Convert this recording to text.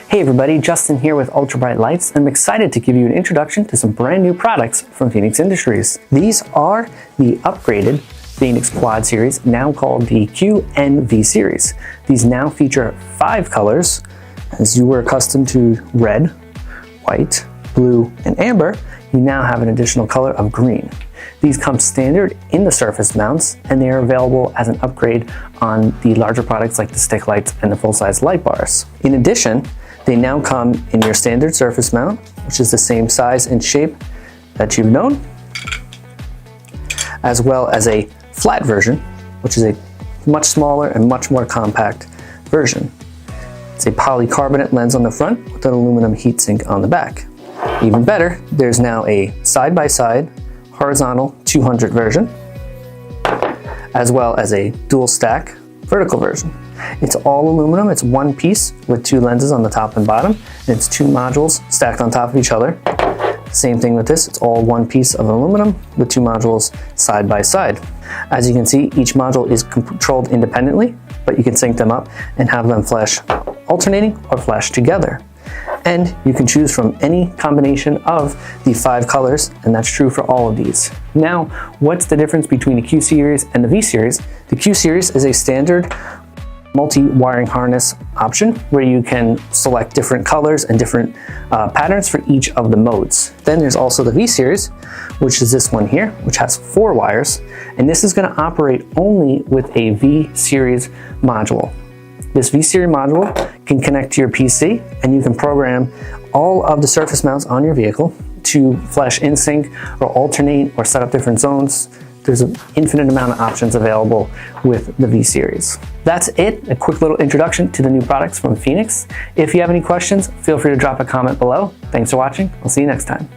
Hey everybody, Justin here with Ultra Bright Lights, and I'm excited to give you an introduction to some brand new products from Feniex Industries. These are the upgraded Feniex Quad Series, now called the Q and V Series. These now feature 5 colors, as you were accustomed to red, white, blue, and amber. You now have an additional color of green. These come standard in the surface mounts, and they are available as an upgrade on the larger products like the stick lights and the full-size light bars. In addition, they now come in your standard surface mount, which is the same size and shape that you've known, as well as a flat version, which is a much smaller and much more compact version. It's a polycarbonate lens on the front with an aluminum heatsink on the back. Even better, there's now a side-by-side horizontal 200 version, as well as a dual stack vertical version. It's all aluminum. It's one piece with 2 lenses on the top and bottom, and it's 2 modules stacked on top of each other. Same thing with this. It's all one piece of aluminum with 2 modules side by side. As you can see, each module is controlled independently, but you can sync them up and have them flash alternating or flash together. And you can choose from any combination of the 5 colors, and that's true for all of these. Now, what's the difference between the Q Series and the V Series? The Q Series is a standard multi-wiring harness option where you can select different colors and different patterns for each of the modes. Then there's also the V Series, which is this one here, which has 4 wires, and this is going to operate only with a V Series module. This V Series module can connect to your PC, and you can program all of the surface mounts on your vehicle to flash in sync or alternate or set up different zones. There's an infinite amount of options available with the V Series. That's it, a quick little introduction to the new products from Feniex. If you have any questions, feel free to drop a comment below. Thanks for watching. I'll see you next time.